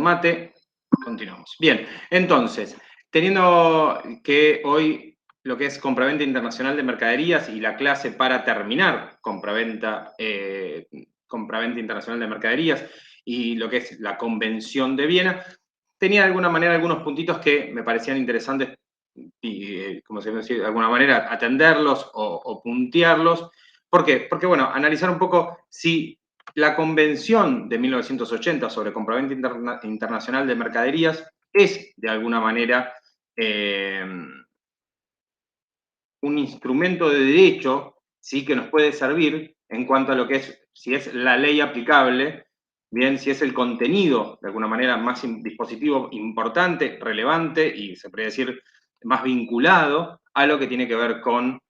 Mate, continuamos. Bien, entonces, teniendo que hoy lo que es compraventa internacional de mercaderías y la clase para terminar compraventa internacional de mercaderías y lo que es la Convención de Viena, tenía de alguna manera algunos puntitos que me parecían interesantes y, como se dice, de alguna manera atenderlos o puntearlos. ¿Por qué? Porque, bueno, analizar un poco si la Convención de 1980 sobre compraventa internacional de mercaderías es, de alguna manera, un instrumento de derecho, ¿sí?, que nos puede servir en cuanto a lo que es, si es la ley aplicable, bien, si es el contenido, de alguna manera, más dispositivo importante, relevante y, se puede decir, más vinculado a lo que tiene que ver con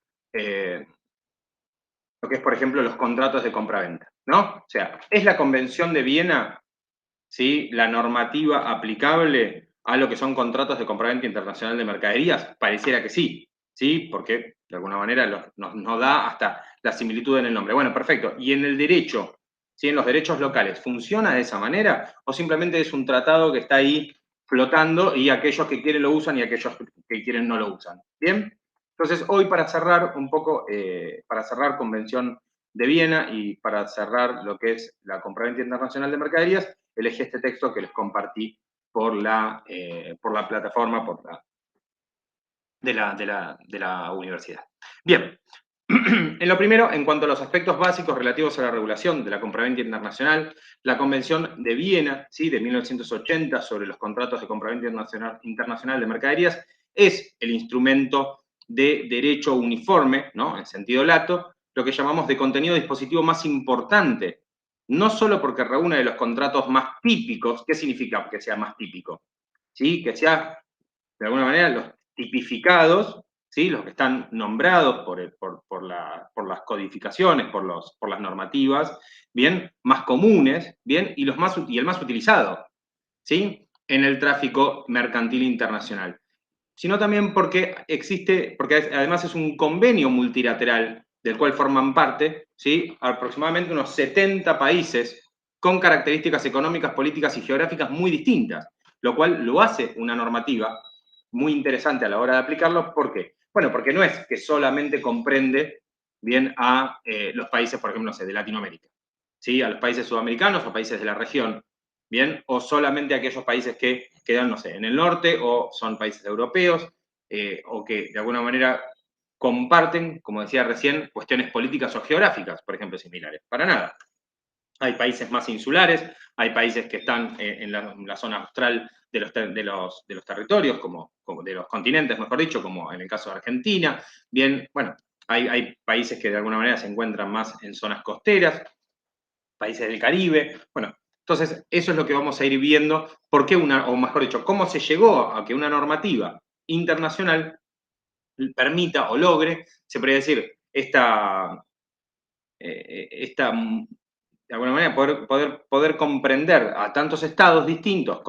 lo que es, por ejemplo, los contratos de compraventa, ¿no? O sea, ¿es la Convención de Viena, ¿sí?, la normativa aplicable a lo que son contratos de compraventa internacional de mercaderías? Pareciera que sí, ¿sí? Porque de alguna manera nos da hasta la similitud en el nombre. Bueno, perfecto. ¿Y en el derecho, ¿sí?, en los derechos locales, funciona de esa manera? ¿O simplemente es un tratado que está ahí flotando y aquellos que quieren lo usan y aquellos que quieren no lo usan? ¿Bien? Entonces, hoy para cerrar un poco, para cerrar Convención de Viena y para cerrar lo que es la compraventa internacional de mercaderías, elegí este texto que les compartí por la plataforma de la universidad. Bien, en lo primero, en cuanto a los aspectos básicos relativos a la regulación de la compraventa internacional, la Convención de Viena, ¿sí?, de 1980 sobre los contratos de compraventa internacional de mercaderías, es el instrumento de derecho uniforme, ¿no?, en sentido lato, lo que llamamos de contenido dispositivo más importante, no solo porque reúne de los contratos más típicos. ¿Qué significa que sea más típico? ¿Sí? Que sea, de alguna manera, los tipificados, ¿sí?, los que están nombrados por las codificaciones, por las normativas, ¿bien?, más comunes, ¿bien?, y el más utilizado, ¿sí?, en el tráfico mercantil internacional, sino también porque además es un convenio multilateral del cual forman parte, ¿sí?, aproximadamente unos 70 países con características económicas, políticas y geográficas muy distintas, lo cual lo hace una normativa muy interesante a la hora de aplicarlo. ¿Por qué? Bueno, porque no es que solamente comprende, bien, a los países, por ejemplo, no sé, de Latinoamérica, ¿sí?, a los países sudamericanos o países de la región, bien, o solamente a aquellos países que quedan, no sé, en el norte, o son países europeos, o que de alguna manera comparten, como decía recién, cuestiones políticas o geográficas, por ejemplo, similares. Para nada. Hay países más insulares, hay países que están en la zona austral de los territorios, como de los continentes, mejor dicho, como en el caso de Argentina. Bien, bueno, hay países que de alguna manera se encuentran más en zonas costeras, países del Caribe. Bueno, entonces eso es lo que vamos a ir viendo. ¿Por qué o mejor dicho, cómo se llegó a que una normativa internacional permita o logre, se podría decir, de alguna manera, poder comprender a tantos estados distintos,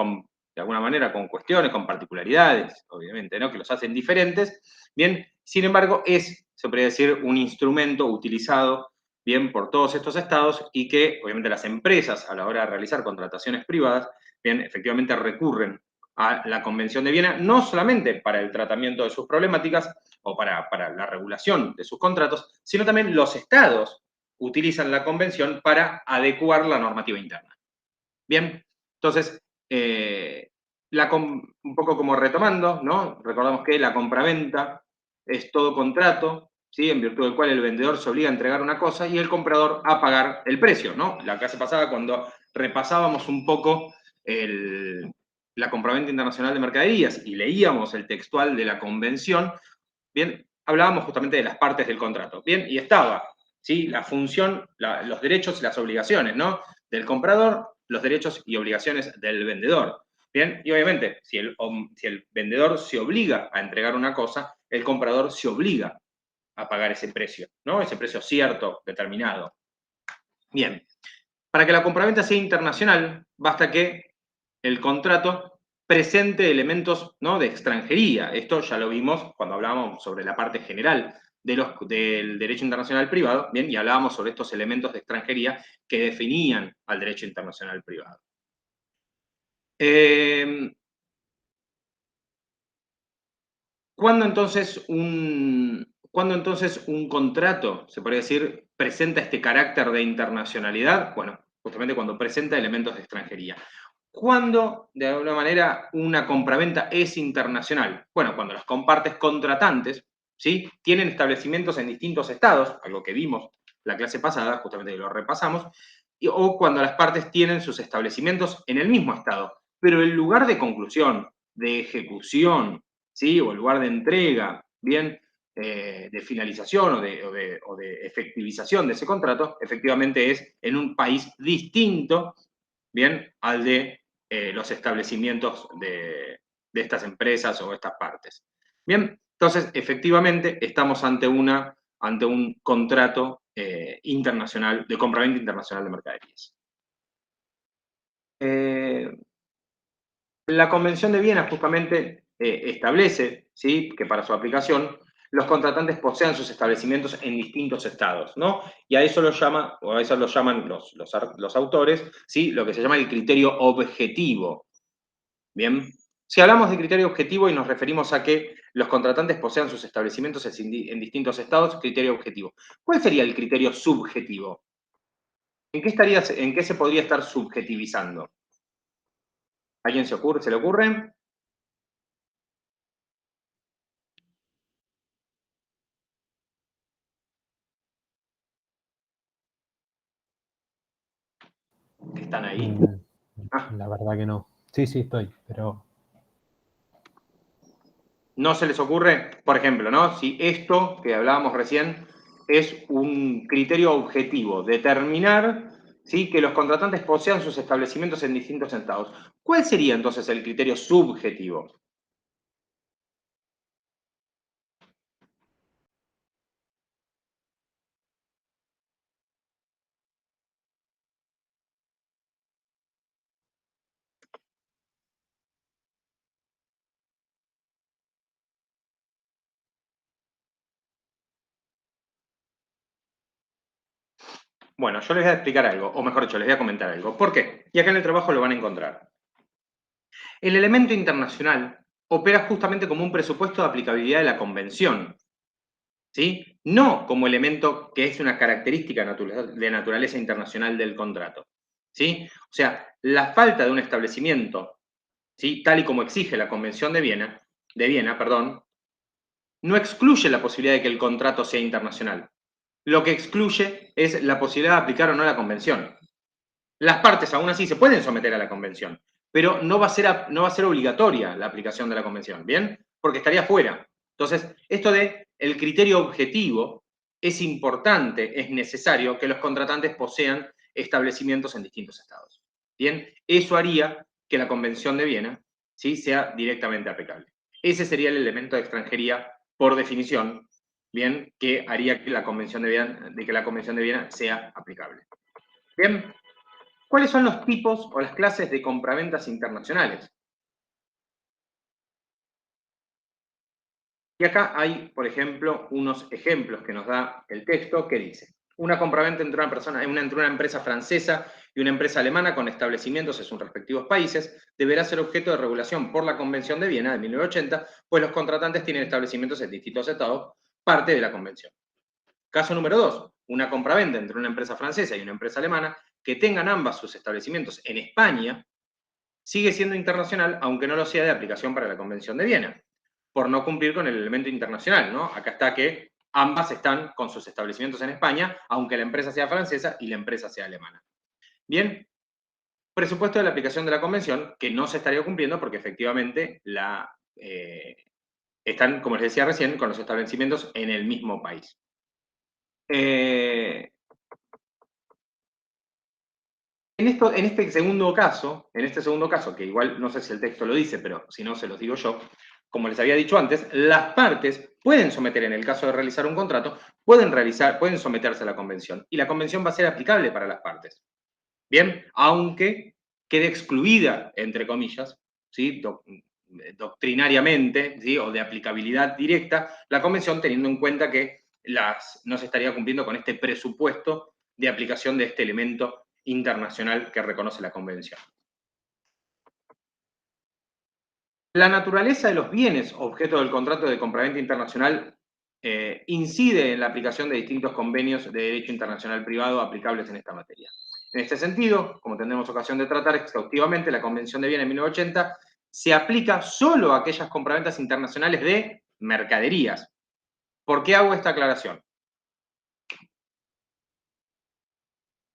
de alguna manera con cuestiones, con particularidades, obviamente, ¿no?, que los hacen diferentes, bien, sin embargo, se podría decir, un instrumento utilizado, bien, por todos estos estados, y que, obviamente, las empresas, a la hora de realizar contrataciones privadas, bien, efectivamente recurren a la Convención de Viena, no solamente para el tratamiento de sus problemáticas o para la regulación de sus contratos, sino también los estados utilizan la convención para adecuar la normativa interna. Bien, entonces, un poco como retomando, ¿no?, recordamos que la compraventa es todo contrato, ¿sí?, en virtud del cual el vendedor se obliga a entregar una cosa y el comprador a pagar el precio, ¿no? La clase pasada, cuando repasábamos un poco la compraventa internacional de mercaderías y leíamos el textual de la convención, bien, hablábamos justamente de las partes del contrato, bien, y estaba, ¿sí?, la función, los derechos y las obligaciones, ¿no?, del comprador, los derechos y obligaciones del vendedor, bien, y obviamente, si el vendedor se obliga a entregar una cosa, el comprador se obliga a pagar ese precio, ¿no?, ese precio cierto, determinado. Bien, para que la compraventa sea internacional, basta que el contrato presente elementos, ¿no?, de extranjería. Esto ya lo vimos cuando hablábamos sobre la parte general del derecho internacional privado, bien, y hablábamos sobre estos elementos de extranjería que definían al derecho internacional privado. ¿Cuándo entonces un contrato, se podría decir, presenta este carácter de internacionalidad? Bueno, justamente cuando presenta elementos de extranjería. ¿Cuándo, de alguna manera, una compraventa es internacional? Bueno, cuando las compartes contratantes, ¿sí?, tienen establecimientos en distintos estados, algo que vimos la clase pasada, justamente lo repasamos, o cuando las partes tienen sus establecimientos en el mismo estado, pero el lugar de conclusión, de ejecución, ¿sí?, o el lugar de entrega, bien, de finalización o de efectivización de ese contrato, efectivamente es en un país distinto, bien, al de los establecimientos de estas empresas o estas partes. Bien, entonces, efectivamente, estamos ante un contrato internacional, de compraventa internacional de mercaderías. La Convención de Viena justamente establece, ¿sí?, que para su aplicación los contratantes posean sus establecimientos en distintos estados, ¿no? Y a eso lo llama, o a eso lo llaman los autores, ¿sí?, lo que se llama el criterio objetivo. Bien, si hablamos de criterio objetivo y nos referimos a que los contratantes posean sus establecimientos en distintos estados, criterio objetivo. ¿Cuál sería el criterio subjetivo? ¿En qué se podría estar subjetivizando? ¿A alguien se le ocurre? ¿Están ahí? Mm, Ah, La verdad que no. Sí, sí, estoy, pero ¿no se les ocurre? Por ejemplo, ¿no? Si esto que hablábamos recién es un criterio objetivo, determinar, ¿sí?, que los contratantes posean sus establecimientos en distintos estados. ¿Cuál sería entonces el criterio subjetivo? Bueno, yo les voy a explicar algo, o mejor dicho, les voy a comentar algo. ¿Por qué? Y acá en el trabajo lo van a encontrar. El elemento internacional opera justamente como un presupuesto de aplicabilidad de la convención, ¿sí? No como elemento que es una característica de naturaleza internacional del contrato, ¿sí? O sea, la falta de un establecimiento, ¿sí?, tal y como exige la Convención de Viena, perdón, no excluye la posibilidad de que el contrato sea internacional. Lo que excluye es la posibilidad de aplicar o no la convención. Las partes aún así se pueden someter a la convención, pero no va a ser obligatoria la aplicación de la convención, ¿bien? Porque estaría fuera. Entonces, esto de el criterio objetivo es importante, es necesario que los contratantes posean establecimientos en distintos estados. ¿Bien? Eso haría que la Convención de Viena, ¿sí?, sea directamente aplicable. Ese sería el elemento de extranjería por definición, ¿bien?, que haría que la Convención de Viena sea aplicable. ¿Bien? ¿Cuáles son los tipos o las clases de compraventas internacionales? Y acá hay, por ejemplo, unos ejemplos que nos da el texto que dice: una compraventa entre una empresa francesa y una empresa alemana con establecimientos en sus respectivos países deberá ser objeto de regulación por la Convención de Viena de 1980, pues los contratantes tienen establecimientos en distintos estados, parte de la Convención. Caso número 2, una compraventa entre una empresa francesa y una empresa alemana que tengan ambas sus establecimientos en España, sigue siendo internacional, aunque no lo sea de aplicación para la Convención de Viena, por no cumplir con el elemento internacional, ¿no? Acá está que ambas están con sus establecimientos en España, aunque la empresa sea francesa y la empresa sea alemana. Bien, presupuesto de la aplicación de la Convención, que no se estaría cumpliendo porque efectivamente están, como les decía recién, con los establecimientos en el mismo país. Eh, en este segundo caso, que igual no sé si el texto lo dice, pero si no se los digo yo, como les había dicho antes, las partes pueden someter, en el caso de realizar un contrato, pueden someterse a la convención, y la convención va a ser aplicable para las partes. Bien, aunque quede excluida, entre comillas, ¿sí?, doctrinariamente, ¿sí?, o de aplicabilidad directa, la convención, teniendo en cuenta que no se estaría cumpliendo con este presupuesto de aplicación de este elemento internacional que reconoce la convención. La naturaleza de los bienes objeto del contrato de compraventa internacional incide en la aplicación de distintos convenios de derecho internacional privado aplicables en esta materia. En este sentido, como tendremos ocasión de tratar exhaustivamente, la Convención de Viena de 1980 se aplica solo a aquellas compraventas internacionales de mercaderías. ¿Por qué hago esta aclaración?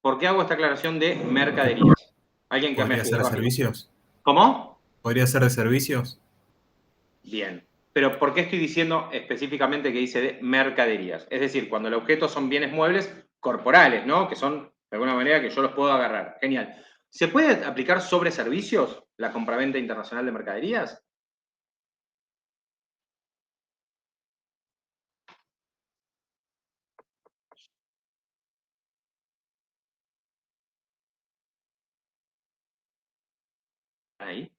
¿Por qué hago esta aclaración de mercaderías? ¿Alguien que me ¿Podría ser ayude? de servicios? ¿Cómo? ¿Podría ser de servicios? Bien. Pero ¿por qué estoy diciendo específicamente que dice de mercaderías? Es decir, cuando el objeto son bienes muebles corporales, ¿no? Que son, de alguna manera, que yo los puedo agarrar. Genial. ¿Se puede aplicar sobre servicios la compraventa internacional de mercaderías? Ahí.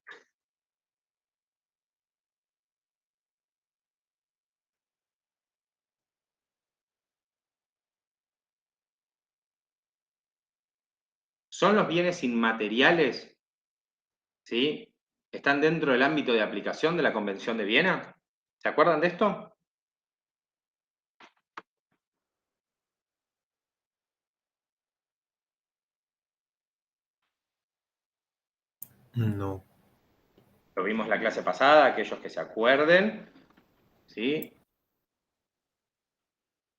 ¿Son los bienes inmateriales? ¿Sí? ¿Están dentro del ámbito de aplicación de la Convención de Viena? ¿Se acuerdan de esto? No. Lo vimos la clase pasada, aquellos que se acuerden. ¿Sí?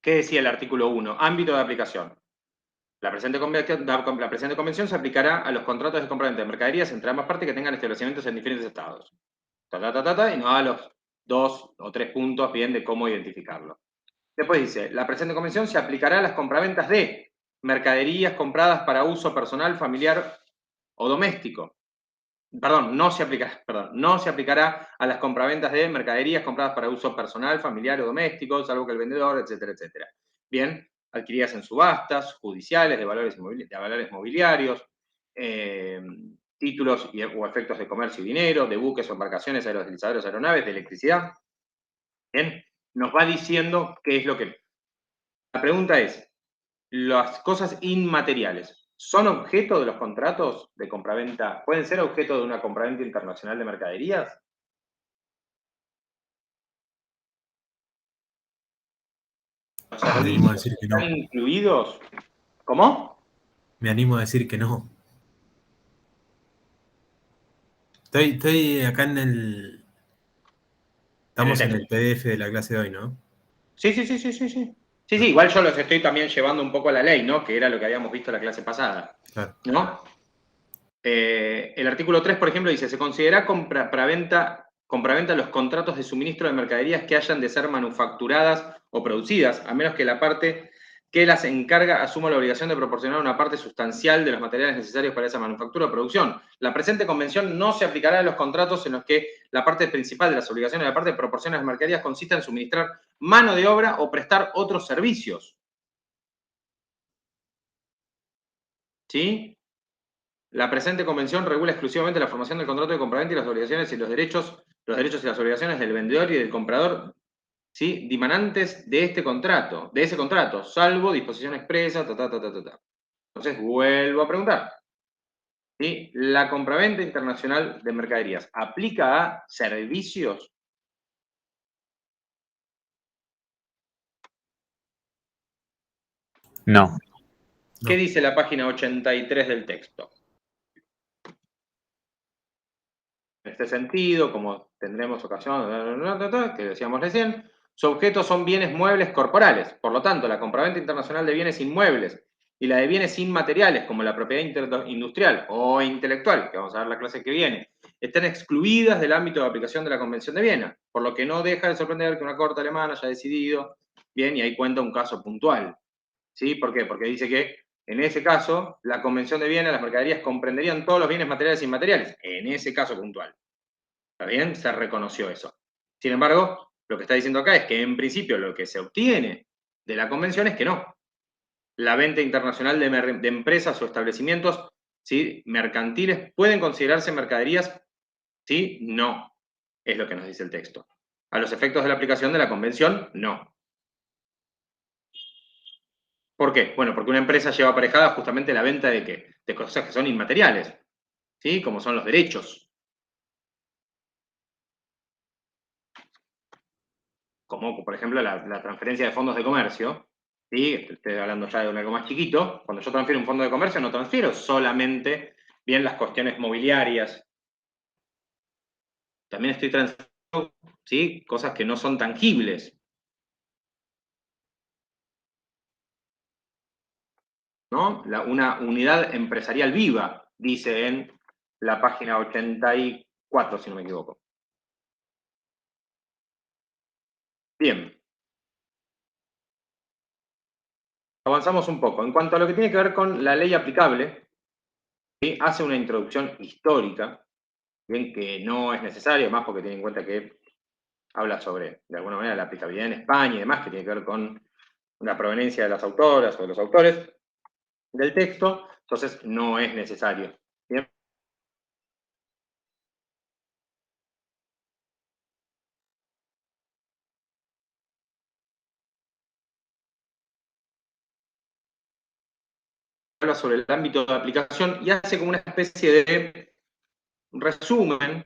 ¿Qué decía el artículo 1? Ámbito de aplicación. La presente convención se aplicará a los contratos de compraventa de mercaderías entre ambas partes que tengan establecimientos en diferentes estados. Y nos da los 2 o 3 puntos bien de cómo identificarlo. Después dice, la presente convención se aplicará a las compraventas de mercaderías compradas para uso personal, familiar o doméstico. No se aplicará a las compraventas de mercaderías compradas para uso personal, familiar o doméstico, salvo que el vendedor, etcétera, etcétera. Bien, adquiridas en subastas judiciales de valores mobiliarios, títulos o efectos de comercio y dinero, de buques o embarcaciones, aerodeslizadores, aeronaves, de electricidad. Bien, nos va diciendo qué es lo que... La pregunta es, ¿las cosas inmateriales son objeto de los contratos de compraventa? ¿Pueden ser objeto de una compraventa internacional de mercaderías? ¿Los Me animo a servicios decir que están no. incluidos? ¿Cómo? Me animo a decir que no. Estoy acá en el... En el Estamos en texto. el PDF de la clase de hoy, ¿no? Sí. Sí, igual yo los estoy también llevando un poco a la ley, ¿no? Que era lo que habíamos visto la clase pasada. Claro. ¿No? El artículo 3, por ejemplo, dice, se considera compraventa los contratos de suministro de mercaderías que hayan de ser manufacturadas o producidas, a menos que la parte que las encarga asuma la obligación de proporcionar una parte sustancial de los materiales necesarios para esa manufactura o producción. La presente convención no se aplicará a los contratos en los que la parte principal de las obligaciones de la parte de proporción de las mercaderías consista en suministrar mano de obra o prestar otros servicios. ¿Sí? La presente convención regula exclusivamente la formación del contrato de compraventa y las obligaciones y los derechos y las obligaciones del vendedor y del comprador, ¿sí? Dimanantes de ese contrato, salvo disposición expresa, Entonces, vuelvo a preguntar. ¿Sí? ¿La compraventa internacional de mercaderías aplica a servicios? No. ¿Qué No. dice la página 83 del texto? En este sentido, como tendremos ocasión, que decíamos recién, su objeto son bienes muebles corporales. Por lo tanto, la compraventa internacional de bienes inmuebles y la de bienes inmateriales, como la propiedad industrial o intelectual, que vamos a ver la clase que viene, están excluidas del ámbito de aplicación de la Convención de Viena, por lo que no deja de sorprender que una corte alemana haya decidido, bien, y ahí cuenta un caso puntual. ¿Sí? ¿Por qué? Porque dice que en ese caso, la Convención de Viena, las mercaderías comprenderían todos los bienes materiales e inmateriales, en ese caso puntual. ¿Está bien? Se reconoció eso. Sin embargo, lo que está diciendo acá es que en principio lo que se obtiene de la convención es que no. La venta internacional de empresas o establecimientos, ¿sí? Mercantiles pueden considerarse mercaderías, ¿sí? No, es lo que nos dice el texto. A los efectos de la aplicación de la convención, no. ¿Por qué? Bueno, porque una empresa lleva aparejada justamente la venta de ¿qué? De cosas que son inmateriales, ¿sí? Como son los derechos. como por ejemplo la transferencia de fondos de comercio, ¿sí? Estoy hablando ya de algo más chiquito. Cuando yo transfiero un fondo de comercio, no transfiero solamente bien las cuestiones mobiliarias. También estoy transfiriendo, ¿sí?, cosas que no son tangibles, ¿no? Una unidad empresarial viva, dice en la página 84, si no me equivoco. Bien. Avanzamos un poco. En cuanto a lo que tiene que ver con la ley aplicable, ¿sí?, hace una introducción histórica, bien, que no es necesaria, además porque tiene en cuenta que habla sobre, de alguna manera, la aplicabilidad en España y demás, que tiene que ver con la proveniencia de las autoras o de los autores del texto, entonces no es necesario. Bien. Habla sobre el ámbito de aplicación y hace como una especie de resumen,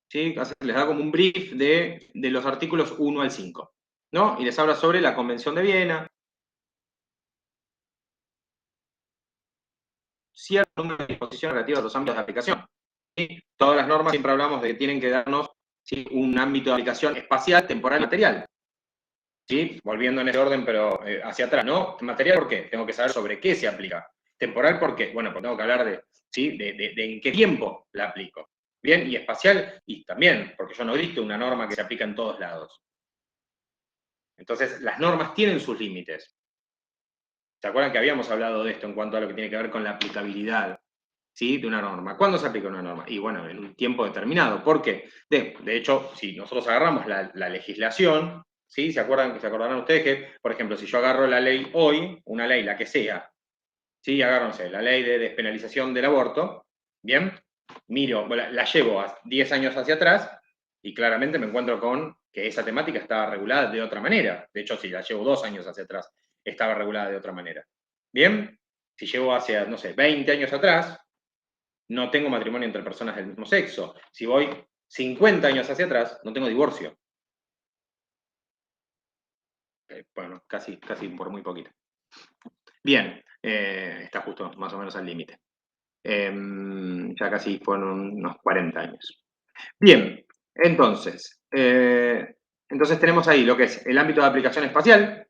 ¿sí? Les da como un brief de los artículos 1 al 5, ¿no? Y les habla sobre la Convención de Viena, cierto número de disposiciones relativas a los ámbitos de aplicación. ¿Sí? Todas las normas siempre hablamos de que tienen que darnos, ¿sí?, un ámbito de aplicación espacial, temporal y material. ¿Sí? Volviendo en ese orden, pero hacia atrás, ¿no? Material, ¿por qué? Tengo que saber sobre qué se aplica. Temporal, ¿por qué? Bueno, pues tengo que hablar de, ¿sí?, de en qué tiempo la aplico. Bien, y espacial, y también, porque yo no dicto una norma que se aplica en todos lados. Entonces, las normas tienen sus límites. ¿Se acuerdan que habíamos hablado de esto en cuanto a lo que tiene que ver con la aplicabilidad, ¿sí?, de una norma? ¿Cuándo se aplica una norma? Y bueno, en un tiempo determinado. ¿Por qué? De hecho, si nosotros agarramos la legislación, ¿sí? ¿Se acordarán ustedes que, por ejemplo, si yo agarro la ley hoy, una ley, la que sea, ¿sí? Agarro, no sé, la ley de despenalización del aborto, ¿bien? Miro, la llevo a 10 años hacia atrás y claramente me encuentro con que esa temática estaba regulada de otra manera. De hecho, si la llevo 2 años hacia atrás, estaba regulada de otra manera. ¿Bien? Si llevo hacia, no sé, 20 años atrás, no tengo matrimonio entre personas del mismo sexo. Si voy 50 años hacia atrás, no tengo divorcio. Bueno, casi por muy poquito. Bien, está justo más o menos al límite. Ya casi fueron unos 40 años. Bien, entonces tenemos ahí lo que es el ámbito de aplicación espacial,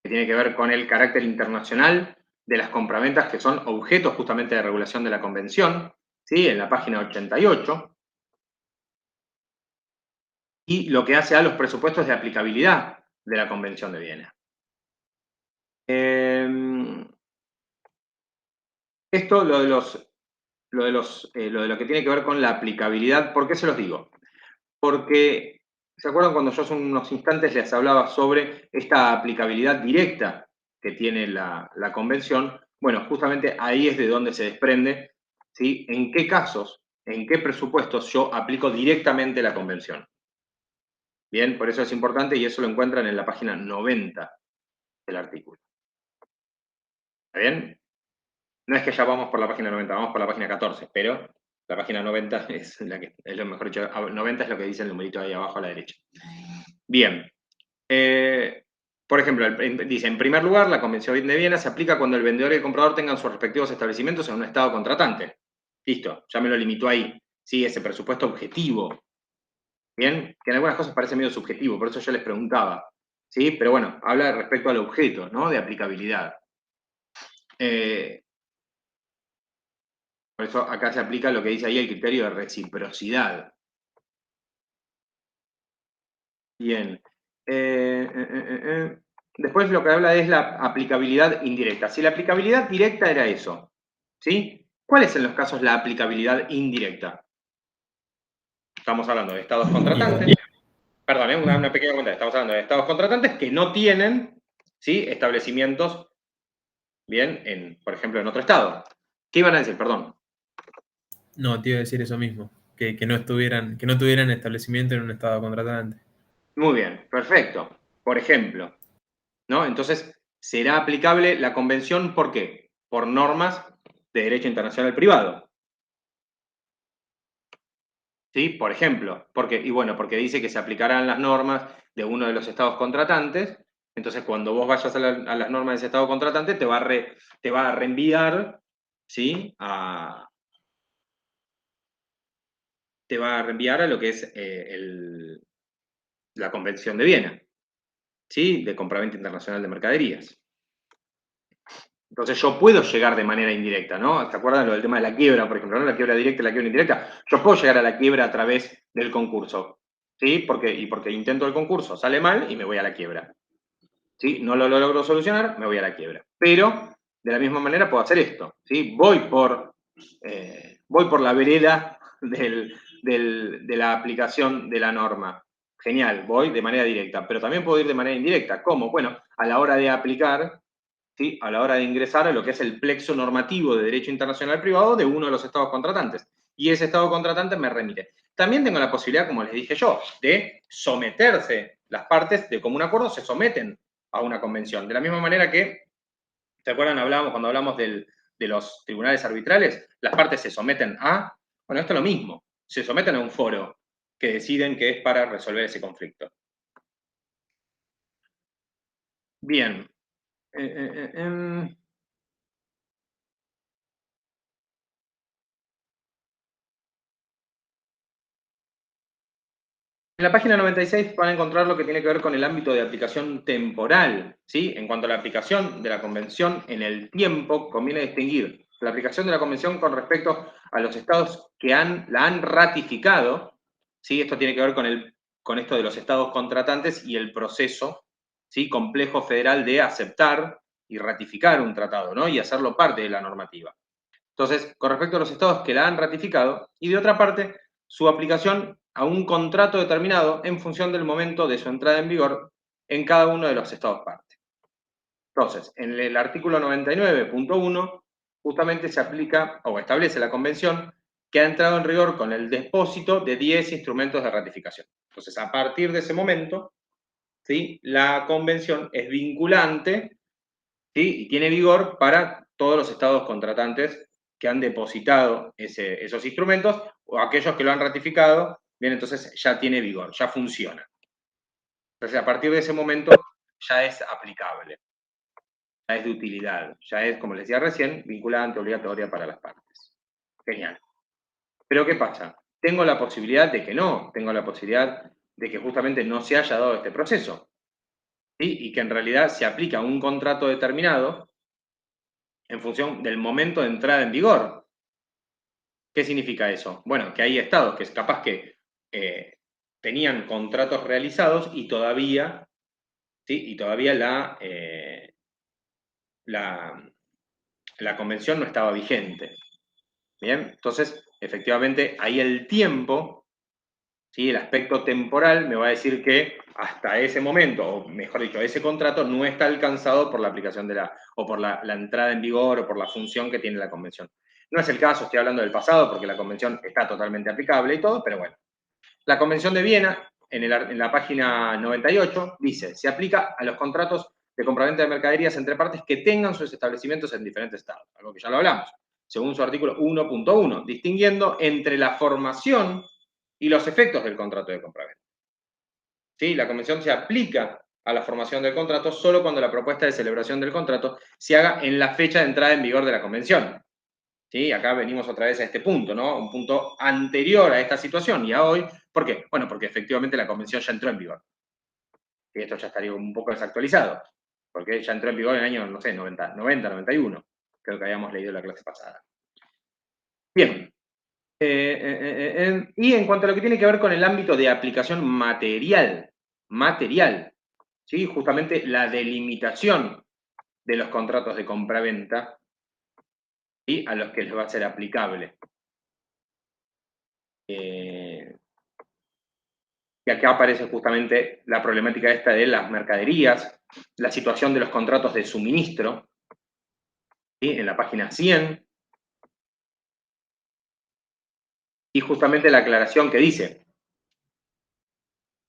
que tiene que ver con el carácter internacional de las compraventas que son objetos justamente de regulación de la Convención, ¿sí?, en la página 88. Y lo que hace a los presupuestos de aplicabilidad de la Convención de Viena. Esto, lo de lo que tiene que ver con la aplicabilidad, ¿por qué se los digo? Porque, ¿se acuerdan cuando yo hace unos instantes les hablaba sobre esta aplicabilidad directa que tiene la Convención? Bueno, justamente ahí es de donde se desprende, ¿sí?, en qué casos, en qué presupuestos yo aplico directamente la Convención. Bien, por eso es importante y eso lo encuentran en la página 90 del artículo. ¿Está bien? No es que ya vamos por la página 90, vamos por la página 14, pero la página 90 es la que, es lo mejor dicho, 90 es lo que dice el numerito ahí abajo a la derecha. Bien. Por ejemplo, dice, en primer lugar, la Convención de Viena se aplica cuando el vendedor y el comprador tengan sus respectivos establecimientos en un estado contratante. Listo, ya me lo limitó ahí. Sí, ese presupuesto objetivo. Bien, que en algunas cosas parece medio subjetivo, por eso yo les preguntaba. ¿Sí? Pero bueno, habla respecto al objeto, ¿no?, de aplicabilidad. Por eso acá se aplica lo que dice ahí el criterio de reciprocidad. Bien. Después lo que habla es la aplicabilidad indirecta. Si la aplicabilidad directa era eso, ¿sí? ¿Cuál es en los casos la aplicabilidad indirecta? Estamos hablando de estados contratantes. Perdón, una pequeña cuenta. Estamos hablando de estados contratantes que no tienen, ¿sí?, establecimientos, bien, por ejemplo, en otro estado. ¿Qué iban a decir? Perdón. No, te iba a decir eso mismo, que no tuvieran establecimiento en un estado contratante. Muy bien, perfecto. Por ejemplo, ¿no? Entonces, será aplicable la convención, ¿por qué? Por normas de derecho internacional privado. ¿Sí? Por ejemplo, porque dice que se aplicarán las normas de uno de los estados contratantes. Entonces, cuando vos vayas a las normas de ese estado contratante, te va a reenviar, ¿sí? Te va a reenviar a lo que es la Convención de Viena, ¿sí? De compraventa internacional de mercaderías. Entonces yo puedo llegar de manera indirecta, ¿no? ¿Se acuerdan lo del tema de la quiebra, por ejemplo, ¿no? La quiebra directa y la quiebra indirecta. Yo puedo llegar a la quiebra a través del concurso, ¿sí? Porque intento el concurso, sale mal y me voy a la quiebra. ¿Sí? No lo logro solucionar, me voy a la quiebra. Pero, de la misma manera puedo hacer esto, ¿sí? Voy por la vereda de la aplicación de la norma. Genial, voy de manera directa, pero también puedo ir de manera indirecta. ¿Cómo? Bueno, a la hora de aplicar, ¿sí? A la hora de ingresar a lo que es el plexo normativo de derecho internacional privado de uno de los estados contratantes. Y ese estado contratante me remite. También tengo la posibilidad, como les dije yo, de someterse. Las partes de común acuerdo se someten a una convención. De la misma manera que, ¿se acuerdan? Cuando hablamos de los tribunales arbitrales, las partes se someten a, bueno, esto es lo mismo, se someten a un foro que deciden que es para resolver ese conflicto. Bien. En la página 96 van a encontrar lo que tiene que ver con el ámbito de aplicación temporal, ¿sí? En cuanto a la aplicación de la convención en el tiempo, conviene distinguir la aplicación de la convención con respecto a los estados que la han ratificado, ¿sí? Esto tiene que ver con esto de los estados contratantes y el proceso, ¿sí? Complejo federal de aceptar y ratificar un tratado, ¿no? Y hacerlo parte de la normativa. Entonces, con respecto a los estados que la han ratificado, y de otra parte, su aplicación a un contrato determinado en función del momento de su entrada en vigor en cada uno de los estados parte. Entonces, en el artículo 99.1, justamente se aplica o establece la convención que ha entrado en rigor con el depósito de 10 instrumentos de ratificación. Entonces, a partir de ese momento, ¿sí? La convención es vinculante, ¿sí? Y tiene vigor para todos los estados contratantes que han depositado esos instrumentos o aquellos que lo han ratificado, bien, entonces ya tiene vigor, ya funciona. Entonces, a partir de ese momento ya es aplicable, ya es de utilidad, ya es, como les decía recién, vinculante, obligatoria para las partes. Genial. Pero ¿qué pasa? Tengo la posibilidad de que no, tengo la posibilidad de que justamente no se haya dado este proceso, ¿sí? Y que en realidad se aplica un contrato determinado en función del momento de entrada en vigor. ¿Qué significa eso? Bueno, que hay estados que es capaz que tenían contratos realizados y todavía, ¿sí? Y todavía la convención no estaba vigente. Bien, entonces, efectivamente, ahí el tiempo, ¿sí? El aspecto temporal me va a decir que hasta ese momento, o mejor dicho, ese contrato no está alcanzado por la aplicación o por la entrada en vigor o por la función que tiene la convención. No es el caso, estoy hablando del pasado porque la convención está totalmente aplicable y todo, pero bueno. La Convención de Viena, en la página 98, dice, se aplica a los contratos de compraventa de mercaderías entre partes que tengan sus establecimientos en diferentes estados, algo que ya lo hablamos, según su artículo 1.1, distinguiendo entre la formación y los efectos del contrato de compraventa. ¿Sí? La convención se aplica a la formación del contrato solo cuando la propuesta de celebración del contrato se haga en la fecha de entrada en vigor de la convención. ¿Sí? Acá venimos otra vez a este punto, ¿no? Un punto anterior a esta situación y a hoy. ¿Por qué? Bueno, porque efectivamente la convención ya entró en vigor. Y esto ya estaría un poco desactualizado, porque ya entró en vigor en el año, no sé, 90, 91. Creo que habíamos leído la clase pasada. Bien. Y en cuanto a lo que tiene que ver con el ámbito de aplicación material, ¿sí? Justamente la delimitación de los contratos de compraventa y a los que les va a ser aplicable. Y acá aparece justamente la problemática esta de las mercaderías, la situación de los contratos de suministro, ¿sí? En la página 100. Y justamente la aclaración que dice,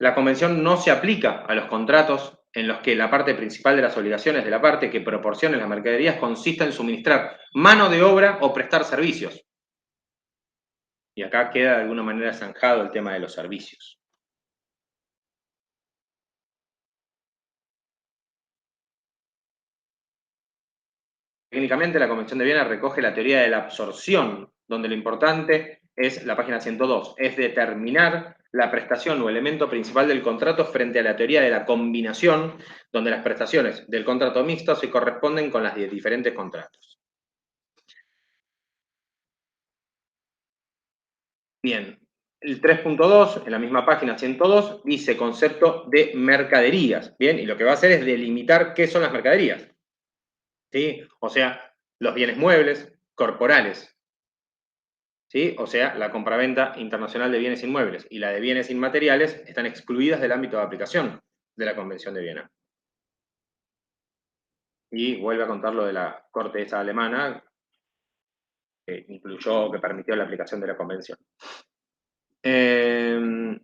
la convención no se aplica a los contratos en los que la parte principal de las obligaciones de la parte que proporcione las mercaderías consista en suministrar mano de obra o prestar servicios. Y acá queda de alguna manera zanjado el tema de los servicios. Técnicamente, la Convención de Viena recoge la teoría de la absorción, donde lo importante es, la página 102, es determinar la prestación o elemento principal del contrato frente a la teoría de la combinación, donde las prestaciones del contrato mixto se corresponden con las de diferentes contratos. Bien, el 3.2, en la misma página 102, dice concepto de mercaderías. Bien, y lo que va a hacer es delimitar qué son las mercaderías. ¿Sí? O sea, los bienes muebles, corporales. ¿Sí? O sea, la compraventa internacional de bienes inmuebles y la de bienes inmateriales están excluidas del ámbito de aplicación de la Convención de Viena. Y vuelve a contar lo de la corte esa alemana, que incluyó, que permitió la aplicación de la Convención. ¿Qué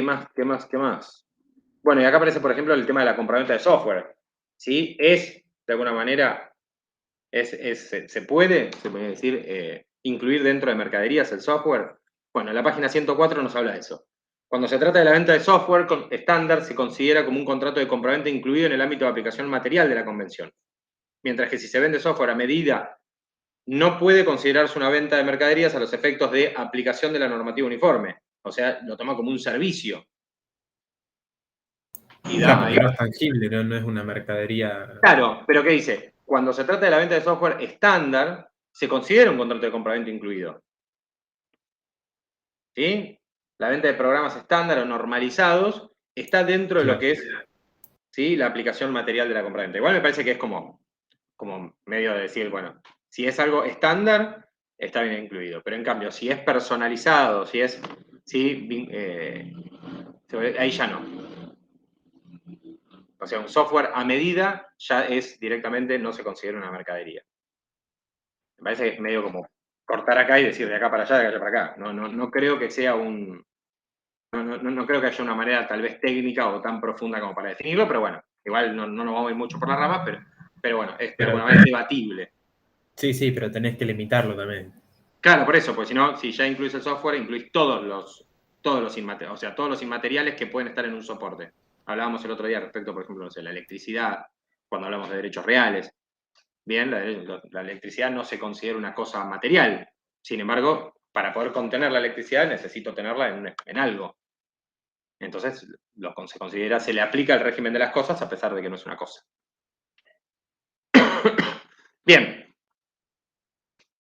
más? Bueno, y acá aparece, por ejemplo, el tema de la compraventa de software. ¿Sí? Es, de alguna manera, se puede decir, incluir dentro de mercaderías el software. Bueno, en la página 104 nos habla de eso. Cuando se trata de la venta de software estándar, se considera como un contrato de compraventa incluido en el ámbito de aplicación material de la Convención. Mientras que si se vende software a medida, no puede considerarse una venta de mercaderías a los efectos de aplicación de la normativa uniforme. O sea, lo toma como un servicio. Y Claro, porque no es tangible, no es una mercadería. Claro, pero ¿qué dice? Cuando se trata de la venta de software estándar, se considera un contrato de compraventa incluido. ¿Sí? La venta de programas estándar o normalizados está dentro de lo que es, ¿sí?, la aplicación material de la compraventa. Igual me parece que es como medio de decir, bueno, si es algo estándar, está bien incluido. Pero en cambio, si es personalizado, si es, ¿sí?, ahí ya no. O sea, un software a medida ya es directamente, no se considera una mercadería. Me parece que es medio como cortar acá y decir de acá para allá, de allá para acá. No creo que sea un... No creo que haya una manera tal vez técnica o tan profunda como para definirlo, pero bueno, igual no nos vamos a ir mucho por las ramas, pero bueno, es de alguna manera debatible. Sí, pero tenés que limitarlo también. Claro, por eso, porque si no, si ya incluís el software, incluís todos los inmateriales, o sea, todos los inmateriales que pueden estar en un soporte. Hablábamos el otro día respecto, por ejemplo, no sé, la electricidad, cuando hablamos de derechos reales. Bien, la electricidad no se considera una cosa material. Sin embargo, para poder contener la electricidad necesito tenerla en algo. Entonces, se considera, se le aplica el régimen de las cosas a pesar de que no es una cosa. Bien.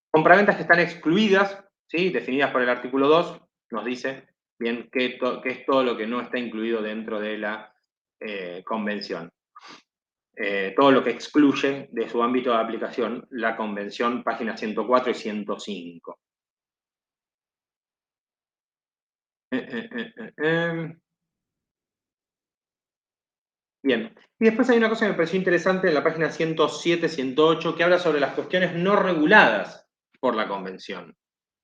Compraventas que están excluidas, ¿sí?, definidas por el artículo 2, nos dice, bien, qué es todo lo que no está incluido dentro de la convención. Todo lo que excluye de su ámbito de aplicación la convención, páginas 104 y 105. Bien, y después hay una cosa que me pareció interesante en la página 107, 108, que habla sobre las cuestiones no reguladas por la convención,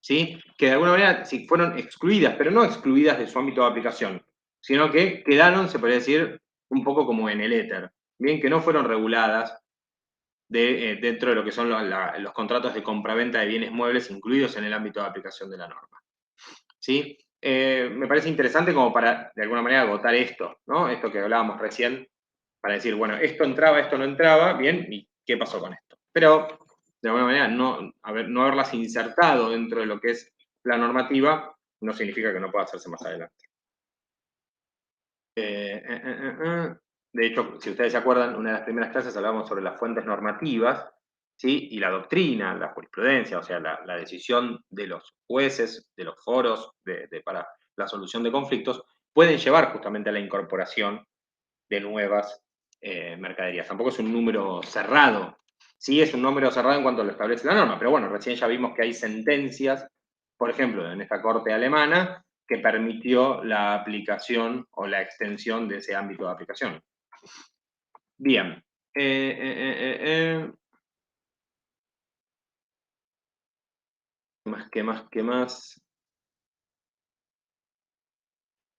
¿sí? Que de alguna manera sí fueron excluidas, pero no excluidas de su ámbito de aplicación, sino que quedaron, se podría decir, un poco como en el éter, bien, que no fueron reguladas dentro de lo que son los contratos de compraventa de bienes muebles incluidos en el ámbito de aplicación de la norma, ¿sí? Me parece interesante como para, de alguna manera, agotar esto, ¿no? Esto que hablábamos recién, para decir, bueno, esto entraba, esto no entraba, bien, ¿y qué pasó con esto? Pero, de alguna manera, no haberlas insertado dentro de lo que es la normativa no significa que no pueda hacerse más adelante. De hecho, si ustedes se acuerdan, una de las primeras clases hablábamos sobre las fuentes normativas, ¿sí?, y la doctrina, la jurisprudencia, o sea, la decisión de los jueces, de los foros para la solución de conflictos, pueden llevar justamente a la incorporación de nuevas mercaderías. Tampoco es un número cerrado. Sí es un número cerrado en cuanto lo establece la norma, pero bueno, recién ya vimos que hay sentencias, por ejemplo, en esta corte alemana, que permitió la aplicación o la extensión de ese ámbito de aplicación. Bien. ¿Qué más?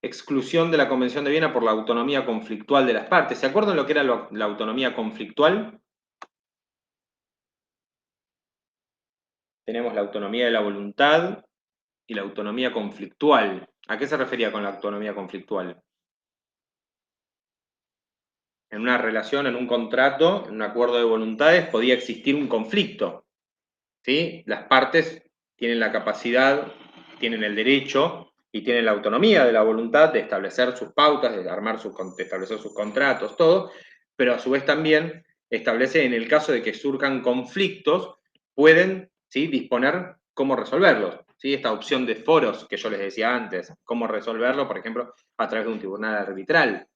Exclusión de la Convención de Viena por la autonomía conflictual de las partes. ¿Se acuerdan lo que era la autonomía conflictual? tenemos la autonomía de la voluntad y la autonomía conflictual. ¿A qué se refería con la autonomía conflictual? En una relación, en un contrato, en un acuerdo de voluntades, podía existir un conflicto, ¿sí? Las partes tienen la capacidad, tienen el derecho y tienen la autonomía de la voluntad de establecer sus pautas, de establecer sus contratos, todo, pero a su vez también establece, en el caso de que surjan conflictos, pueden, ¿sí?, disponer cómo resolverlos, ¿sí? Esta opción de foros que yo les decía antes, cómo resolverlo, por ejemplo, a través de un tribunal arbitral.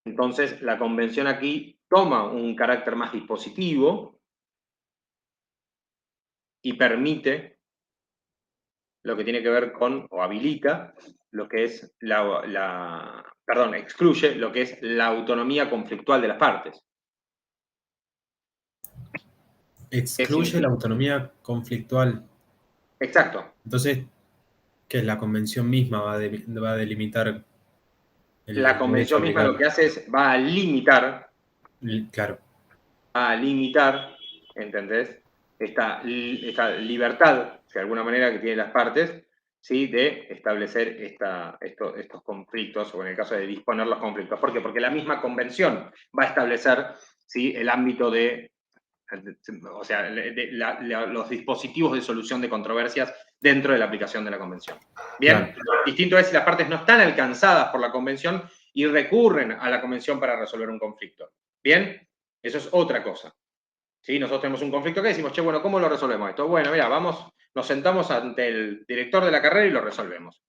Entonces, la convención aquí toma un carácter más dispositivo y permite lo que tiene que ver con, o habilita, lo que es excluye lo que es la autonomía conflictual de las partes. Excluye la autonomía conflictual. Exacto. Entonces, ¿qué es la convención misma? Va a delimitar el La derecho convención misma lo que aplicable. hace es, va a limitar, Claro, ¿entendés? Esta libertad, de alguna manera, que tienen las partes, ¿sí?, de establecer estos conflictos, o en el caso de disponer los conflictos. ¿Por qué? Porque la misma convención va a establecer, ¿sí?, el ámbito o sea, los dispositivos de solución de controversias dentro de la aplicación de la convención. Bien, claro. Distinto es si las partes no están alcanzadas por la convención y recurren a la convención para resolver un conflicto. Bien, eso es otra cosa. ¿Sí? Nosotros tenemos un conflicto que decimos, che, bueno, ¿cómo lo resolvemos esto? Bueno, mira, nos sentamos ante el director de la carrera y lo resolvemos.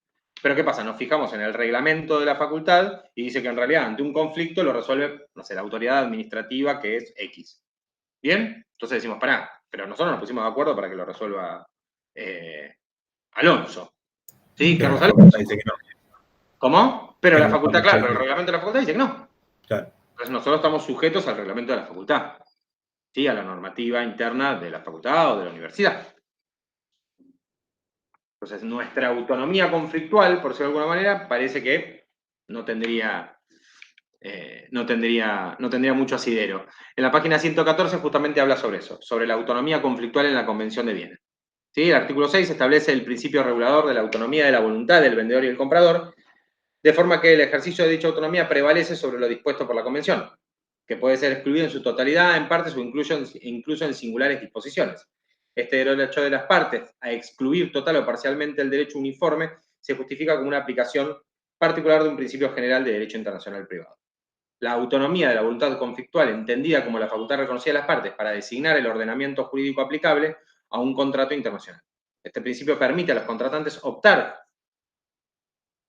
Pero ¿qué pasa? Nos fijamos en el reglamento de la facultad y dice que en realidad ante un conflicto lo resuelve, no sé, la autoridad administrativa, que es X. ¿Bien? Entonces decimos, pará, pero nosotros nos pusimos de acuerdo para que lo resuelva Alonso. ¿Sí? Pero la Carlos facultad Alonso. dice que no. ¿Cómo? Pero la Pero la facultad, facultad claro, pero el dice reglamento de la facultad dice que no. claro. Entonces nosotros estamos sujetos al reglamento de la facultad, ¿sí?, a la normativa interna de la facultad o de la universidad. Entonces nuestra autonomía conflictual, por decirlo de alguna manera, parece que no tendría mucho asidero. En la página 114 justamente habla sobre eso, sobre la autonomía conflictual en la Convención de Viena. ¿Sí? El artículo 6 establece el principio regulador de la autonomía de la voluntad del vendedor y el comprador, de forma que el ejercicio de dicha autonomía prevalece sobre lo dispuesto por la Convención, que puede ser excluido en su totalidad, en partes o incluso en singulares disposiciones. Este derecho de las partes a excluir total o parcialmente el derecho uniforme se justifica como una aplicación particular de un principio general de derecho internacional privado. La autonomía de la voluntad conflictual, entendida como la facultad reconocida de las partes para designar el ordenamiento jurídico aplicable a un contrato internacional. Este principio permite a los contratantes optar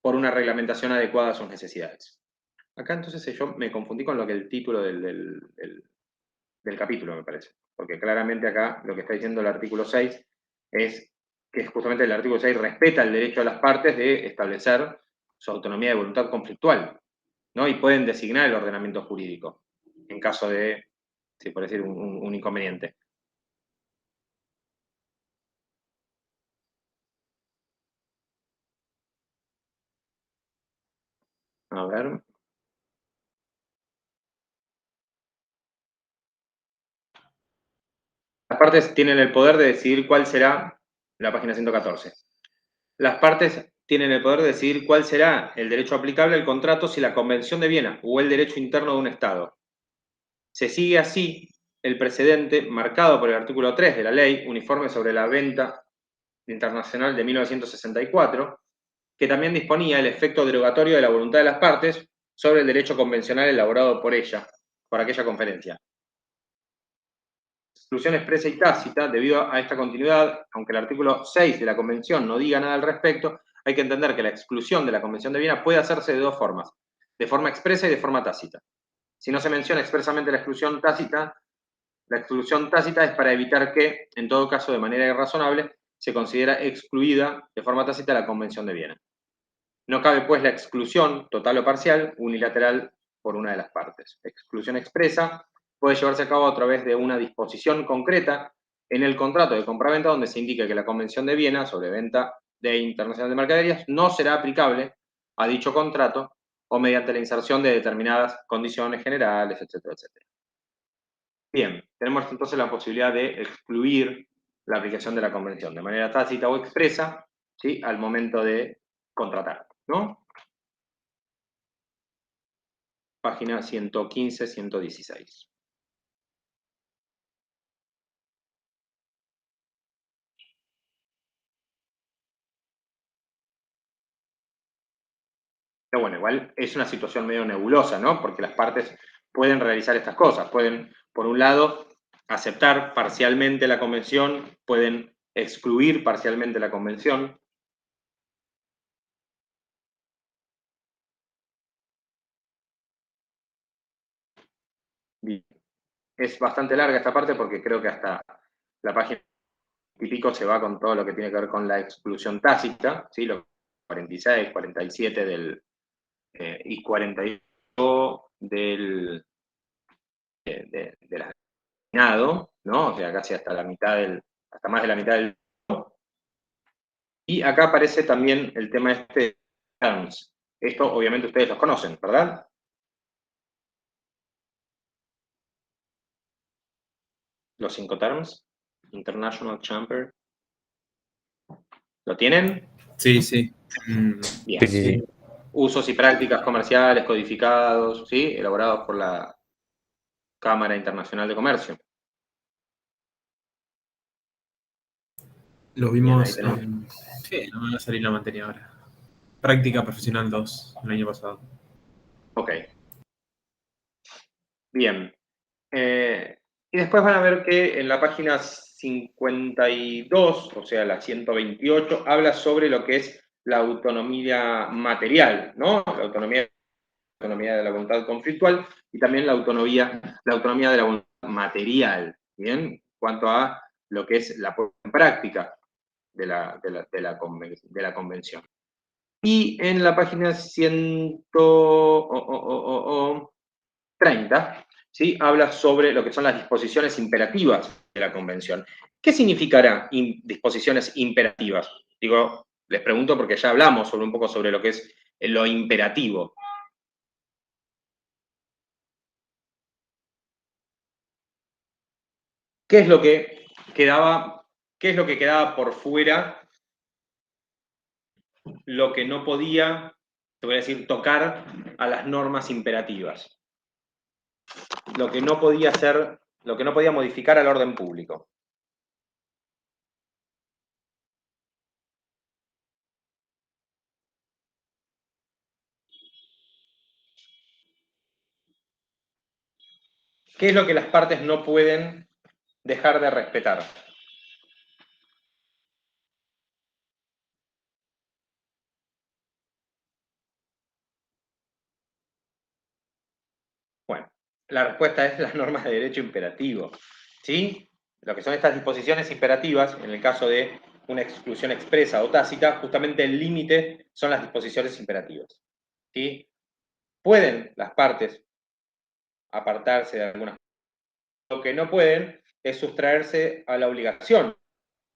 por una reglamentación adecuada a sus necesidades. Acá entonces yo me confundí con lo que el título del capítulo, me parece. Porque claramente acá lo que está diciendo el artículo 6 es que justamente el artículo 6 respeta el derecho de las partes de establecer su autonomía de voluntad conflictual, ¿no? Y pueden designar el ordenamiento jurídico en caso de, sí, por decir, un inconveniente. A ver. Las partes tienen el poder de decidir cuál será, la página 114. Las partes tienen el poder de decidir cuál será el derecho aplicable al contrato si la Convención de Viena o el derecho interno de un Estado. Se sigue así el precedente marcado por el artículo 3 de la Ley Uniforme sobre la Venta Internacional de 1964, que también disponía el efecto derogatorio de la voluntad de las partes sobre el derecho convencional elaborado por aquella conferencia. Exclusión expresa y tácita, debido a esta continuidad, aunque el artículo 6 de la Convención no diga nada al respecto, hay que entender que la exclusión de la Convención de Viena puede hacerse de dos formas, de forma expresa y de forma tácita. Si no se menciona expresamente la exclusión tácita es para evitar que, en todo caso de manera irrazonable, se considera excluida de forma tácita la Convención de Viena. No cabe, pues, la exclusión, total o parcial, unilateral por una de las partes. Exclusión expresa puede llevarse a cabo a través de una disposición concreta en el contrato de compraventa donde se indique que la Convención de Viena sobre venta internacional de mercaderías no será aplicable a dicho contrato o mediante la inserción de determinadas condiciones generales, etcétera, etcétera. Bien, tenemos entonces la posibilidad de excluir la aplicación de la convención de manera tácita o expresa, ¿sí? Al momento de contratar, ¿no? Página 115, 116. Pero bueno, igual es una situación medio nebulosa, ¿no? Porque las partes pueden realizar estas cosas. Pueden, por un lado, aceptar parcialmente la convención, pueden excluir parcialmente la convención. Es bastante larga esta parte porque creo que hasta la página y pico se va con todo lo que tiene que ver con la exclusión tácita, ¿sí? Los 46, 47 y 48 del asignado, ¿no? O sea, casi hasta la mitad hasta más de la mitad del. Y acá aparece también el tema de terms. Esto obviamente ustedes los conocen, ¿verdad? Los 5 terms. International Chamber. ¿Lo tienen? Sí, sí. Bien. Sí. Usos y prácticas comerciales codificados, ¿sí? Elaborados por la Cámara Internacional de Comercio. Lo Bien, ahí vimos tenemos. Sí, no me va a salir la materia ahora. Práctica Profesional 2, el año pasado. Ok. Bien. Y después van a ver que en la página 52, o sea, la 128, habla sobre lo que es la autonomía material, ¿no? La autonomía de la voluntad conflictual y también la autonomía de la voluntad material, ¿bien? En cuanto a lo que es la puesta en práctica de la convención. Y en la página 130, ¿sí? Habla sobre lo que son las disposiciones imperativas de la convención. ¿Qué significará disposiciones imperativas? Digo, les pregunto porque ya hablamos un poco sobre lo que es lo imperativo. ¿Qué es lo que quedaba por fuera? Lo que no podía, te voy a decir, tocar a las normas imperativas. Lo que no podía hacer, lo que no podía modificar al orden público. ¿Qué es lo que las partes no pueden dejar de respetar? Bueno, la respuesta es las normas de derecho imperativo. ¿Sí? Lo que son estas disposiciones imperativas, en el caso de una exclusión expresa o tácita, justamente el límite son las disposiciones imperativas. ¿Sí? Pueden las partes apartarse de algunas. Lo que no pueden es sustraerse a la obligación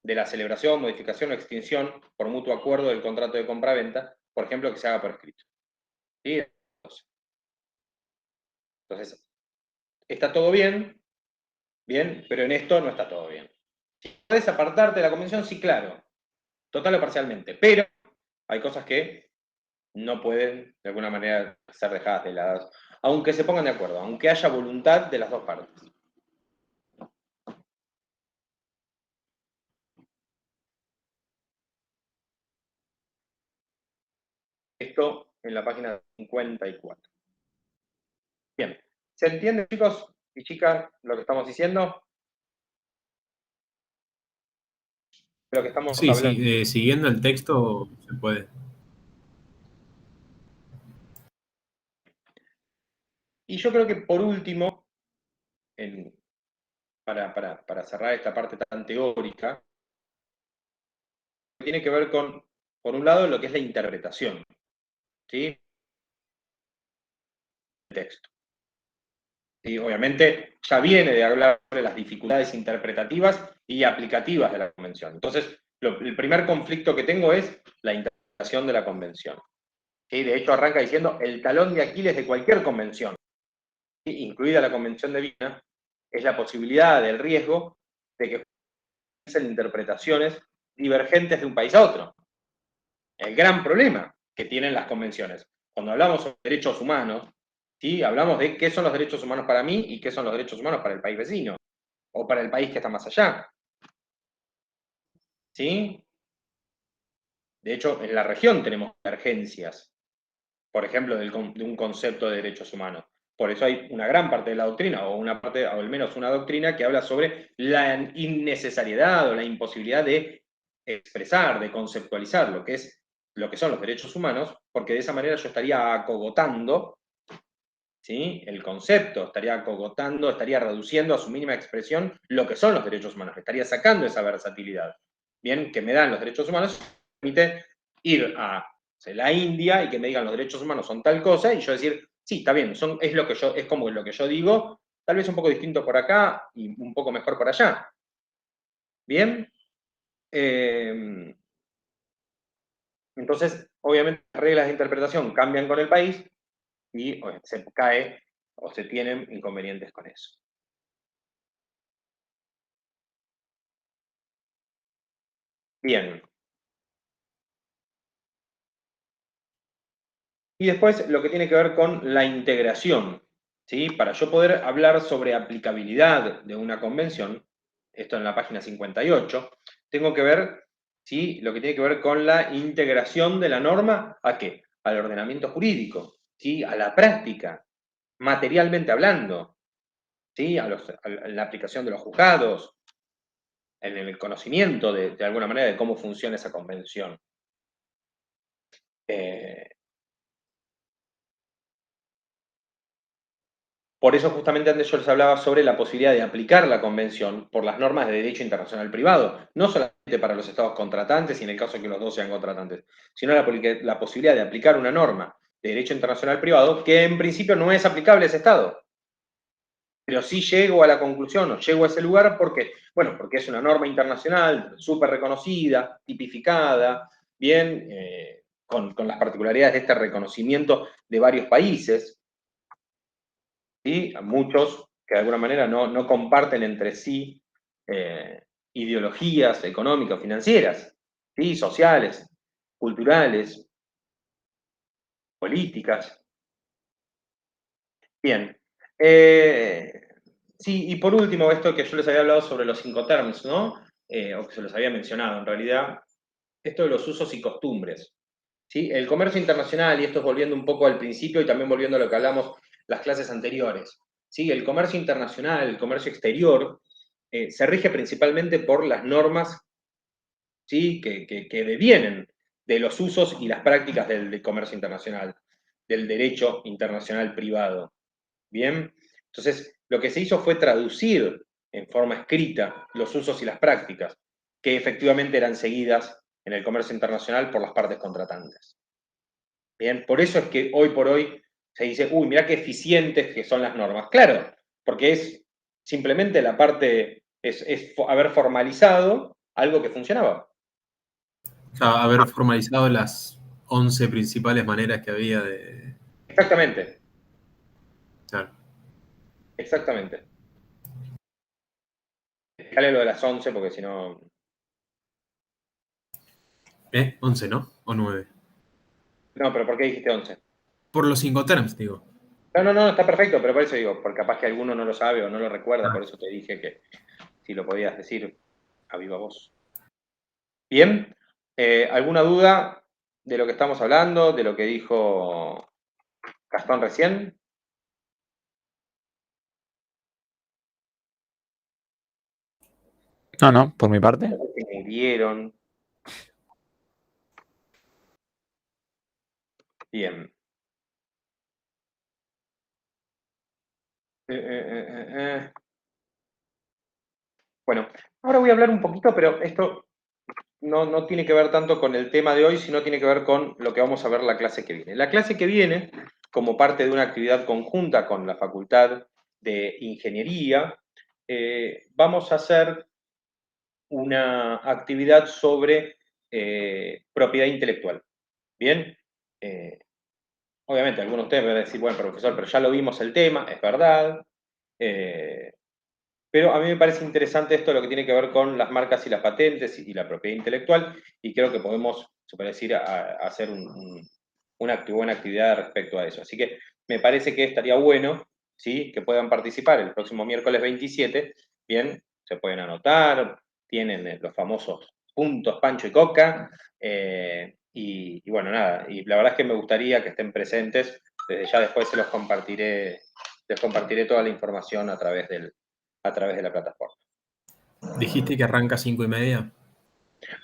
de la celebración, modificación o extinción por mutuo acuerdo del contrato de compraventa, por ejemplo, que se haga por escrito. ¿Sí? Entonces, está todo bien, pero en esto no está todo bien. ¿Puedes apartarte de la convención? Sí, claro, total o parcialmente, pero hay cosas que no pueden de alguna manera ser dejadas de lado, aunque se pongan de acuerdo, aunque haya voluntad de las dos partes. Esto en la página 54. Bien, ¿se entiende, chicos y chicas, lo que estamos diciendo? Lo que estamos Sí, hablando. sí, siguiendo el texto se puede. Y yo creo que por último, para cerrar esta parte tan teórica, tiene que ver con, por un lado, lo que es la interpretación, ¿sí? El texto. Y obviamente ya viene de hablar de las dificultades interpretativas y aplicativas de la convención. Entonces, el primer conflicto que tengo es la interpretación de la convención. ¿Sí? De hecho, arranca diciendo el talón de Aquiles de cualquier convención, ¿sí? Incluida la Convención de Viena, es la posibilidad del riesgo de que sean interpretaciones divergentes de un país a otro. El gran problema que tienen las convenciones. Cuando hablamos sobre derechos humanos, ¿sí? Hablamos de qué son los derechos humanos para mí y qué son los derechos humanos para el país vecino, o para el país que está más allá. ¿Sí? De hecho, en la región tenemos divergencias, por ejemplo, de un concepto de derechos humanos. Por eso hay una gran parte de la doctrina, o una parte, o al menos una doctrina, que habla sobre la innecesariedad o la imposibilidad de expresar, de conceptualizar lo que son los derechos humanos, porque de esa manera yo estaría acogotando, ¿sí?, el concepto, estaría acogotando, estaría reduciendo a su mínima expresión lo que son los derechos humanos, estaría sacando esa versatilidad, bien, que me dan los derechos humanos, permite ir a la India y que me digan los derechos humanos son tal cosa, y yo decir, sí, está bien, es como lo que yo digo, tal vez un poco distinto por acá y un poco mejor por allá. Bien. Entonces, obviamente, las reglas de interpretación cambian con el país y se cae o se tienen inconvenientes con eso. Bien. Y después lo que tiene que ver con la integración, ¿sí? Para yo poder hablar sobre aplicabilidad de una convención, esto en la página 58, tengo que ver, ¿sí?, lo que tiene que ver con la integración de la norma, ¿a qué? Al ordenamiento jurídico, ¿sí?, a la práctica, materialmente hablando, ¿sí?, a la aplicación de los juzgados, en el conocimiento de alguna manera de cómo funciona esa convención. Por eso justamente antes yo les hablaba sobre la posibilidad de aplicar la convención por las normas de derecho internacional privado, no solamente para los estados contratantes y en el caso de que los dos sean contratantes, sino la posibilidad de aplicar una norma de derecho internacional privado que en principio no es aplicable a ese estado. Pero sí llego a la conclusión o llego a ese lugar porque, bueno, porque es una norma internacional súper reconocida, tipificada, bien, con las particularidades de este reconocimiento de varios países, ¿sí? Muchos que de alguna manera no comparten entre sí ideologías económicas, financieras, ¿sí?, sociales, culturales, políticas. Bien. Sí, y por último, esto que yo les había hablado sobre los Incoterms, ¿no? O que se los había mencionado en realidad, esto de los usos y costumbres. ¿Sí? El comercio internacional, y esto es volviendo un poco al principio y también volviendo a lo que hablamos las clases anteriores. ¿Sí? El comercio internacional, el comercio exterior, se rige principalmente por las normas, ¿sí?, que devienen de los usos y las prácticas del comercio internacional, del derecho internacional privado. Bien, entonces lo que se hizo fue traducir en forma escrita los usos y las prácticas que efectivamente eran seguidas en el comercio internacional por las partes contratantes. Bien, por eso es que hoy por hoy se dice, uy, mirá qué eficientes que son las normas. Claro, porque es simplemente la parte, es haber formalizado algo que funcionaba. Haber formalizado las 11 principales maneras que había de... Exactamente, Claro. exactamente. Dale lo de las 11 porque si no... 11, ¿no? ¿O 9? No, pero ¿por qué dijiste 11? Por los Incoterms, digo. No, está perfecto, pero por eso digo, porque capaz que alguno no lo sabe o no lo recuerda, por Ah. eso te dije que si lo podías decir a viva voz. Bien, ¿alguna duda de lo que estamos hablando, de lo que dijo Gastón recién? No, por mi parte. Que me dieron. Bien. Bueno, ahora voy a hablar un poquito, pero esto no tiene que ver tanto con el tema de hoy, sino tiene que ver con lo que vamos a ver la clase que viene. La clase que viene, como parte de una actividad conjunta con la Facultad de Ingeniería, vamos a hacer una actividad sobre propiedad intelectual. Bien, obviamente algunos de ustedes van a decir, bueno, profesor, pero ya lo vimos el tema, es verdad, Pero a mí me parece interesante esto, lo que tiene que ver con las marcas y las patentes y la propiedad intelectual, y creo que podemos, se puede decir, hacer una buena actividad respecto a eso. Así que me parece que estaría bueno, ¿sí?, que puedan participar el próximo miércoles 27. Bien, se pueden anotar, tienen los famosos puntos Pancho y Coca, y bueno, nada, y la verdad es que me gustaría que estén presentes. Desde ya después les compartiré toda la información a través de la plataforma. Dijiste que arranca 5:30.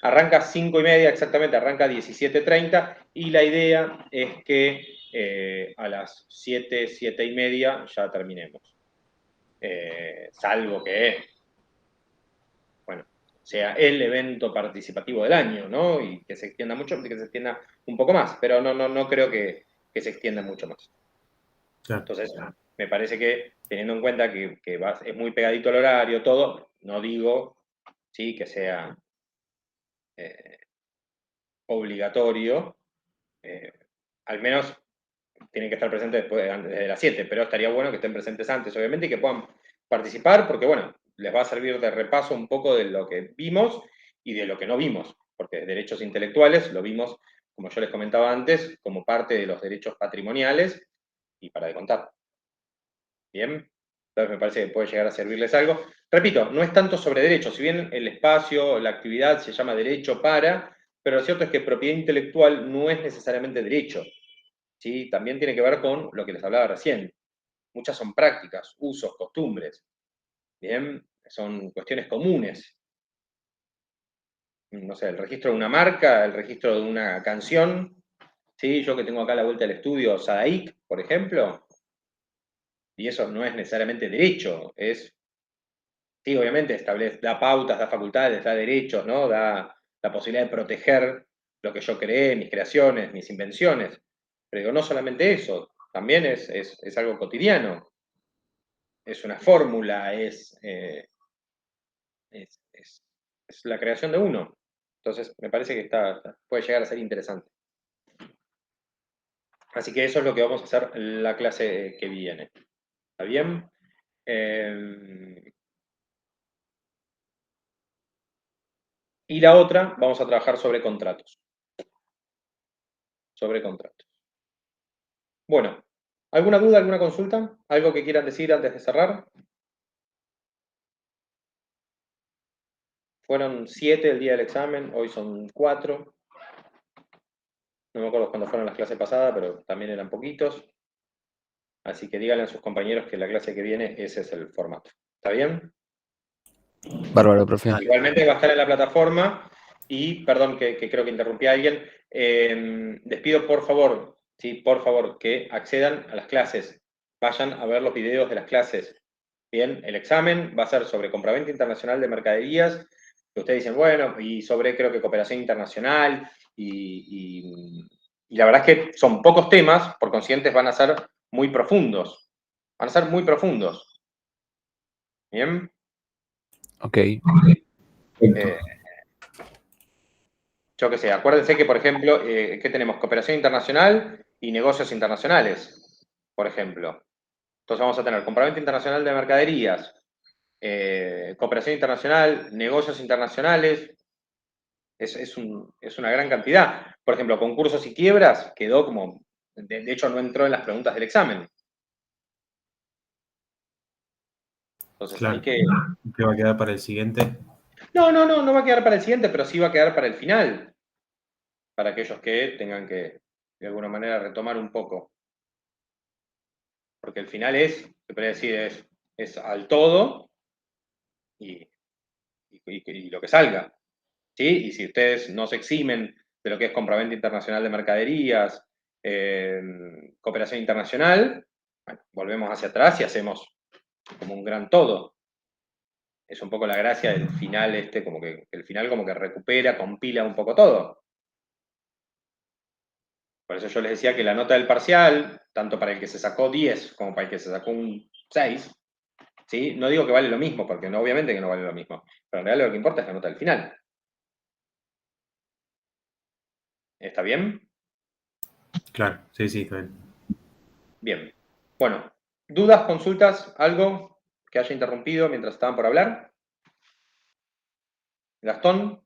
Arranca 5:30 exactamente, arranca 17:30 y la idea es que a las 7, 7:30 ya terminemos. Salvo que, bueno, sea el evento participativo del año, ¿no? Y que se extienda mucho, que se extienda un poco más, pero no creo que se extienda mucho más. Claro. Entonces, me parece que, teniendo en cuenta que es muy pegadito el horario, todo, no digo, sí, que sea obligatorio, al menos tienen que estar presentes desde las 7, pero estaría bueno que estén presentes antes, obviamente, y que puedan participar, porque, bueno, les va a servir de repaso un poco de lo que vimos y de lo que no vimos, porque derechos intelectuales lo vimos, como yo les comentaba antes, como parte de los derechos patrimoniales y para de contar. Bien, entonces me parece que puede llegar a servirles algo. Repito, no es tanto sobre derechos, si bien el espacio, la actividad se llama derecho para, pero lo cierto es que propiedad intelectual no es necesariamente derecho, ¿sí? También tiene que ver con lo que les hablaba recién. Muchas son prácticas, usos, costumbres, ¿bien? Son cuestiones comunes. No sé, el registro de una marca, el registro de una canción, ¿sí? Yo que tengo acá a la vuelta del estudio Sadaic, por ejemplo, y eso no es necesariamente derecho, sí, obviamente da pautas, da facultades, da derechos, ¿no? Da la posibilidad de proteger lo que yo creé, mis creaciones, mis invenciones. Pero digo, no solamente eso, también es algo cotidiano. Es una fórmula, es la creación de uno. Entonces, me parece que puede llegar a ser interesante. Así que eso es lo que vamos a hacer en la clase que viene. ¿Está bien? Y la otra, vamos a trabajar sobre contratos. Sobre contratos. Bueno, ¿alguna duda, alguna consulta? ¿Algo que quieran decir antes de cerrar? Fueron 7 el día del examen, hoy son 4. No me acuerdo cuándo fueron las clases pasadas, pero también eran poquitos. Así que díganle a sus compañeros que la clase que viene ese es el formato. ¿Está bien? Bárbaro, profe. Igualmente va a estar en la plataforma y, perdón que creo que interrumpí a alguien, les pido por favor, sí, por favor, que accedan a las clases, vayan a ver los videos de las clases. Bien, el examen va a ser sobre compraventa internacional de mercaderías, que ustedes dicen, bueno, y sobre creo que cooperación internacional, y la verdad es que son pocos temas, por consiguiente van a ser muy profundos. Van a ser muy profundos. Bien. Ok. Yo qué sé, acuérdense que, por ejemplo, ¿qué tenemos? Cooperación internacional y negocios internacionales, por ejemplo. Entonces vamos a tener compraventa internacional de mercaderías, cooperación internacional, negocios internacionales, es una gran cantidad. Por ejemplo, concursos y quiebras quedó como, de hecho no entró en las preguntas del examen. Entonces Claro. hay que... ¿Qué va a quedar para el siguiente? No va a quedar para el siguiente, pero sí va a quedar para el final. Para aquellos que tengan que, de alguna manera, retomar un poco. Porque el final se podría decir, es al todo y lo que salga. ¿Sí? Y si ustedes no se eximen de lo que es compraventa internacional de mercaderías, cooperación internacional, bueno, volvemos hacia atrás y hacemos como un gran todo. Es un poco la gracia del final como que el final como que recupera, compila un poco todo. Por eso yo les decía que la nota del parcial, tanto para el que se sacó 10 como para el que se sacó un 6, ¿sí? No digo que vale lo mismo, porque obviamente que no vale lo mismo, pero en realidad lo que importa es la nota del final. ¿Está bien? Claro, sí, está bien. Bien. Bueno, ¿dudas, consultas, algo que haya interrumpido mientras estaban por hablar? Gastón.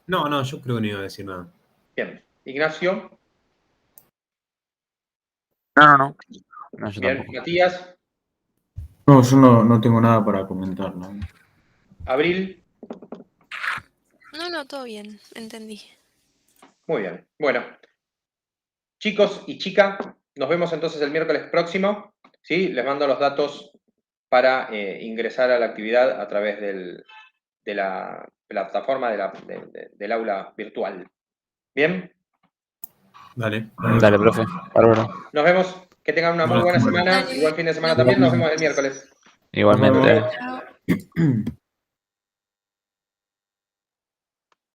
No, yo creo que no iba a decir nada. Bien. Ignacio. No, yo Bien. tampoco. Matías. No, yo no tengo nada para comentar, ¿no? Abril. No, todo bien, entendí. Muy bien. Bueno. Chicos y chica, nos vemos entonces el miércoles próximo. ¿Sí? Les mando los datos para ingresar a la actividad a través de la plataforma del aula virtual. ¿Bien? Dale. Dale, profe. Bárbaro. Nos vemos. Que tengan una muy buena semana y buen fin de semana también. Nos vemos el miércoles. Igualmente. Chao.